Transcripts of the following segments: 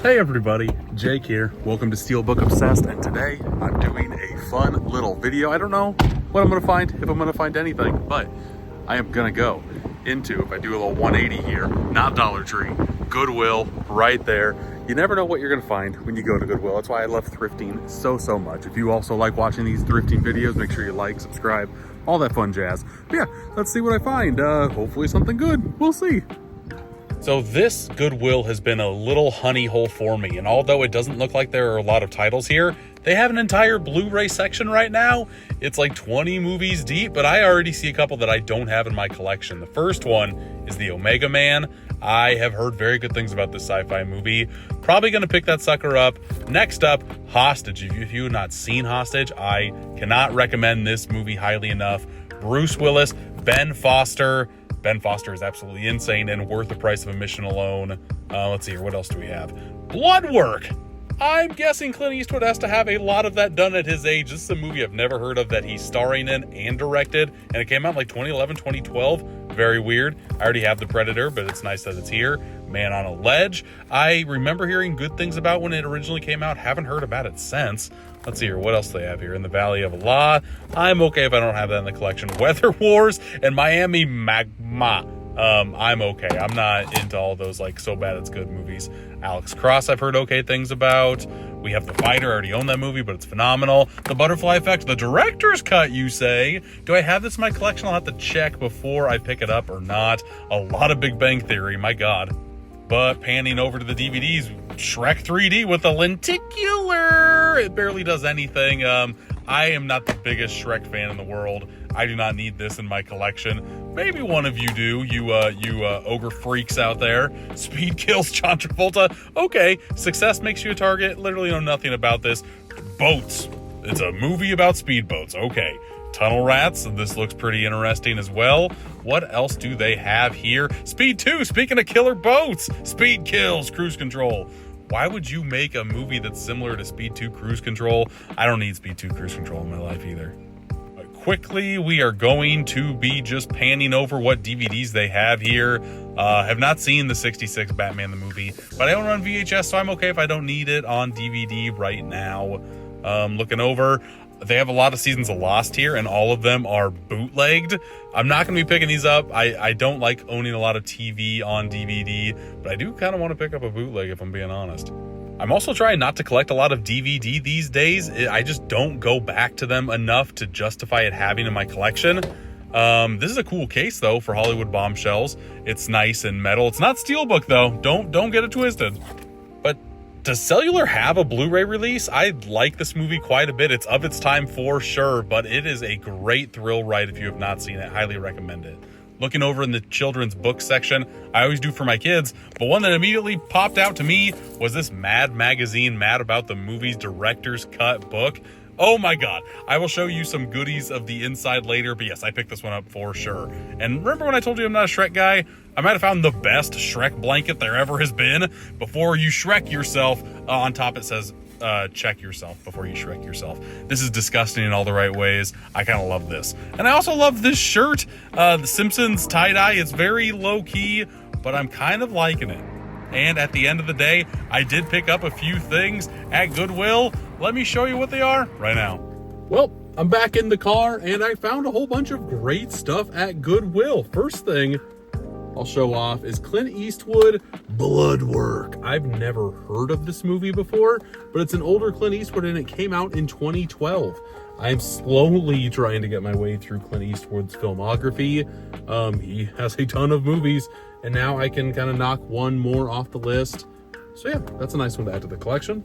Hey everybody, Jake here. Welcome to Steelbook Obsessed, and today I'm doing a fun little video. I don't know what I'm gonna find, if I'm gonna find anything, but I am gonna go into, if I do a little 180 here, not Dollar Tree, Goodwill, right there. You never know what you're gonna find when you go to Goodwill. That's why I love thrifting so much. If you also like watching these thrifting videos, make sure you like, subscribe, all that fun jazz. But yeah, let's see what I find. Hopefully something good, we'll see. So this Goodwill has been a little honey hole for me, and although it doesn't look like there are a lot of titles here, they have an entire Blu-ray section right now. It's like 20 movies deep, but I already see a couple that I don't have in my collection. The first one is the Omega Man. I have heard very good things about this sci-fi movie. Probably gonna pick that sucker up. Next up, Hostage. If you have not seen Hostage, I cannot recommend this movie highly enough. Bruce Willis, Ben Foster. Ben Foster is absolutely insane and worth the price of admission alone. Let's see here, what else do we have? Blood Work! I'm guessing Clint Eastwood has to have a lot of that done at his age. This is a movie I've never heard of that he's starring in and directed, and it came out in like 2011, 2012. Very weird. I already have The Predator, but it's nice that it's here. Man on a Ledge. I remember hearing good things about when it originally came out. Haven't heard about it since. Let's see here, what else do they have here? In the Valley of Allah. I'm okay if I don't have that in the collection. Weather Wars and Miami Magma. I'm okay. I'm not into all those like so bad it's good movies. Alex Cross I've heard okay things about. We have The Fighter. I already own that movie, but it's phenomenal. The Butterfly Effect, the director's cut, you say? Do I have this in my collection? I'll have to check before I pick it up or not. A lot of Big Bang Theory, my God. But panning over to the DVDs, Shrek 3D with a lenticular. It barely does anything. I am not the biggest Shrek fan in the world. I do not need this in my collection. Maybe one of you do, you ogre freaks out there. Speed kills John Travolta. Okay, success makes you a target. Literally know nothing about this. Boats. It's a movie about speedboats. Okay. Tunnel Rats. This looks pretty interesting as well. What else do they have here? Speed 2. Speaking of killer boats. Speed Kills Cruise Control. Why would you make a movie that's similar to Speed 2 Cruise Control? I don't need Speed 2 Cruise Control in my life either. Quickly, we are going to be just panning over what DVDs they have here. Have not seen the 66 Batman the movie, but I own it on VHS, so I'm okay if I don't need it on DVD right now. Looking over, they have a lot of Seasons of Lost here, and all of them are bootlegged. I'm not going to be picking these up. I don't like owning a lot of TV on DVD, but I do kind of want to pick up a bootleg if I'm being honest. I'm also trying not to collect a lot of DVD these days. I just don't go back to them enough to justify it having in my collection. This is a cool case though for Hollywood Bombshells. It's nice and metal. It's not Steelbook though. Don't get it twisted. But does Cellular have a Blu-ray release? I like this movie quite a bit. It's of its time for sure, but it is a great thrill ride if you have not seen it. Highly recommend it. Looking over in the children's book section, I always do for my kids, but one that immediately popped out to me was this Mad Magazine, Mad About the Movies Director's Cut book. Oh my God, I will show you some goodies of the inside later, but yes, I picked this one up for sure. And remember when I told you I'm not a Shrek guy? I might have found the best Shrek blanket there ever has been. Before you Shrek yourself, on top it says, check yourself before you Shrek yourself. This is disgusting in all the right ways. I kind of love this. And I also love this shirt, the Simpsons tie-dye. It's very low-key, but I'm kind of liking it. And at the end of the day, I did pick up a few things at Goodwill. Let me show you what they are right now. Well, I'm back in the car, and I found a whole bunch of great stuff at Goodwill. First thing I'll show off is Clint Eastwood, Blood Work. I've never heard of this movie before, but it's an older Clint Eastwood and it came out in 2012. I'm slowly trying to get my way through Clint Eastwood's filmography. He has a ton of movies, and now I can kind of knock one more off the list. So yeah, that's a nice one to add to the collection.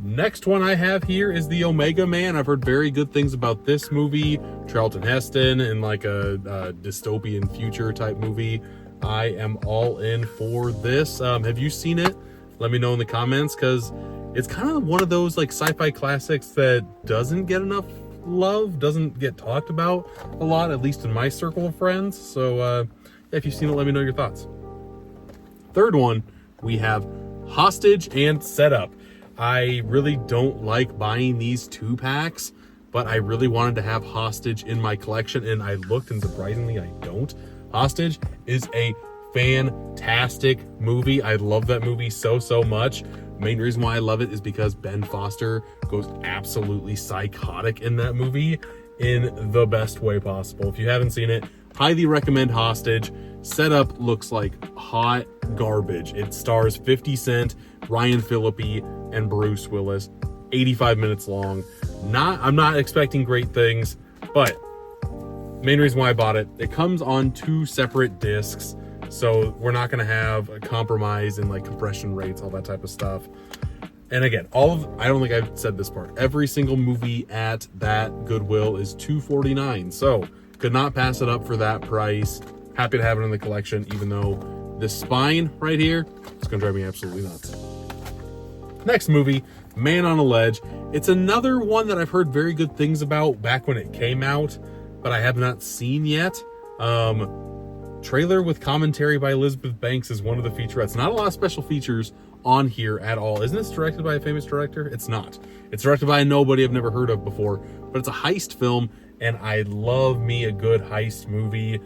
Next one I have here is the Omega Man. I've heard very good things about this movie. Charlton Heston in like a dystopian future type movie. I am all in for this. Have you seen it? Let me know in the comments, because it's kind of one of those like sci-fi classics that doesn't get enough love, doesn't get talked about a lot, at least in my circle of friends. So if you've seen it, let me know your thoughts. Third one, we have Hostage and Setup. I really don't like buying these 2-packs, but I really wanted to have Hostage in my collection, and I looked, and surprisingly I don't. Hostage is a fantastic movie. I love that movie so much. Main reason why I love it is because Ben Foster goes absolutely psychotic in that movie in the best way possible. If you haven't seen it, highly recommend Hostage. Setup looks like hot garbage. It stars 50 Cent, Ryan Phillippe, and Bruce Willis. 85 minutes long. I'm not expecting great things, but main reason why I bought it, it comes on 2 separate discs, so we're not going to have a compromise in like compression rates, all that type of stuff. And again, I don't think I've said this part, every single movie at that Goodwill is $2.49, so could not pass it up for that price. Happy to have it in the collection, even though this spine right here, it's gonna drive me absolutely nuts. Next movie, Man on a Ledge. It's another one that I've heard very good things about back when it came out, but I have not seen yet. Trailer with commentary by Elizabeth Banks is one of the featurettes. Not a lot of special features on here at all. Isn't this directed by a famous director? It's not. It's directed by a nobody I've never heard of before, but it's a heist film, and I love me a good heist movie.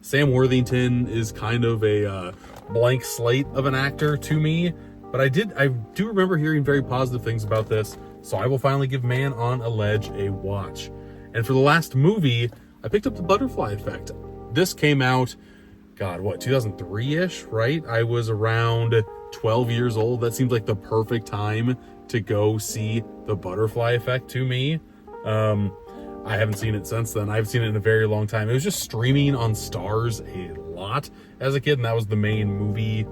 Sam Worthington is kind of a blank slate of an actor to me, but I do remember hearing very positive things about this, so I will finally give Man on a Ledge a watch. And for the last movie, I picked up The Butterfly Effect. This came out, God, what, 2003-ish, right? I was around 12 years old. That seems like the perfect time to go see The Butterfly Effect to me. I haven't seen it since then. I haven't seen it in a very long time. It was just streaming on Stars a lot as a kid, and that was the main movie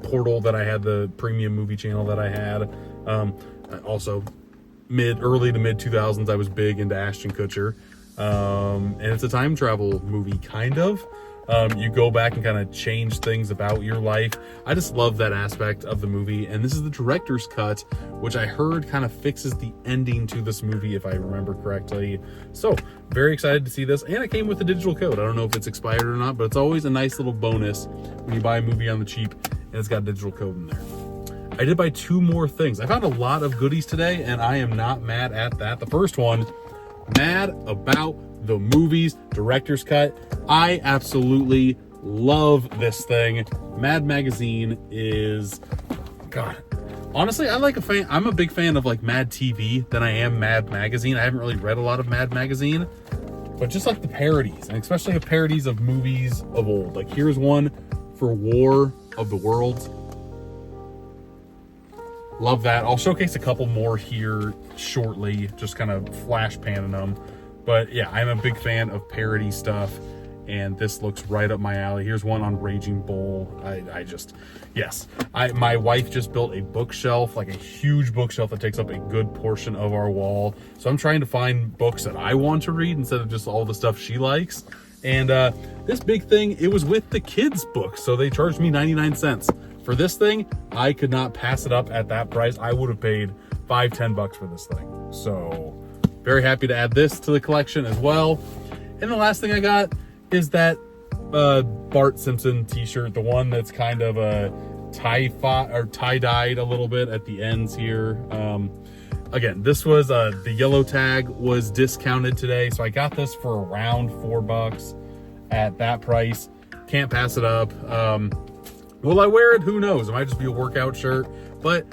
portal that I had, the premium movie channel that I had. Also, early to mid 2000s, I was big into Ashton Kutcher. And it's a time travel movie, kind of. You go back and kind of change things about your life. I just love that aspect of the movie, and this is the director's cut, which I heard kind of fixes the ending to this movie, if I remember correctly. So very excited to see this, and it came with a digital code. I don't know if it's expired or not, but it's always a nice little bonus when you buy a movie on the cheap and it's got a digital code in there. I did buy 2 more things. I found a lot of goodies today, and I am not mad at that. The first one, mad about the movie's director's cut. I absolutely love this thing. Mad Magazine is, God, honestly, I'm a big fan of like Mad TV than I am Mad Magazine. I haven't really read a lot of Mad Magazine, but just like the parodies, and especially the parodies of movies of old. Like here's one for War of the Worlds. Love that. I'll showcase a couple more here shortly, just kind of flash panning them. But yeah, I'm a big fan of parody stuff, and this looks right up my alley. Here's one on Raging Bull. My wife just built a bookshelf, like a huge bookshelf that takes up a good portion of our wall. So I'm trying to find books that I want to read instead of just all the stuff she likes. And this big thing, it was with the kids' book, so they charged me 99 cents. For this thing, I could not pass it up at that price. I would have paid $5-10 for this thing. So very happy to add this to the collection as well. And the last thing I got is that Bart Simpson t-shirt, the one that's kind of a tie-dyed a little bit at the ends here. Again, this was the yellow tag was discounted today, so I got this for around $4 at that price. Can't pass it up. Will I wear it? Who knows? It might just be a workout shirt, but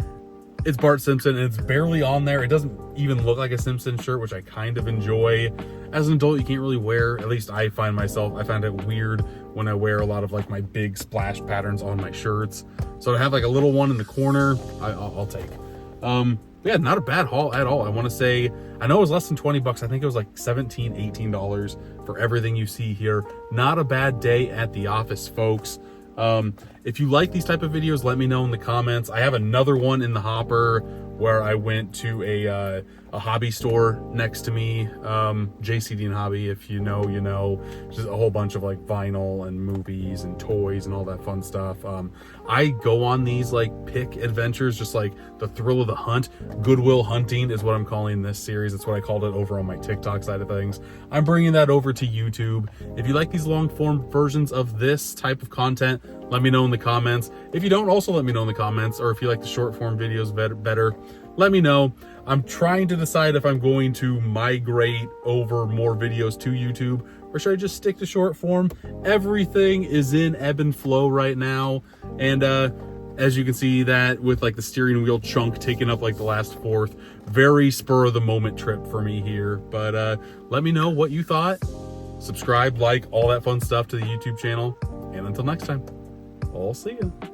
it's Bart Simpson and it's barely on there. It doesn't even look like a Simpson shirt, which I kind of enjoy. As an adult, you can't really wear, at least I find it weird when I wear a lot of like my big splash patterns on my shirts. So to have like a little one in the corner, I'll take. Yeah, not a bad haul at all. I want to say, I know it was less than 20 bucks. I think it was like $17, $18 for everything you see here. Not a bad day at the office, folks. If you like these type of videos, let me know in the comments. I have another one in the hopper where I went to a hobby store next to me, JCD and Hobby. If you know, you know, just a whole bunch of like vinyl and movies and toys and all that fun stuff. I go on these like pick adventures, just like the thrill of the hunt. Goodwill Hunting is what I'm calling this series. That's what I called it over on my TikTok side of things. I'm bringing that over to YouTube. If you like these long form versions of this type of content, let me know in the comments. If you don't, also let me know in the comments. Or if you like the short form videos better, let me know. I'm trying to decide if I'm going to migrate over more videos to YouTube, or should I just stick to short form? Everything is in ebb and flow right now, and As you can see that with like the steering wheel chunk taking up like the last fourth. Very spur of the moment trip for me here. But let me know what you thought. Subscribe, like, all that fun stuff to the YouTube channel. And until next time, I'll see you.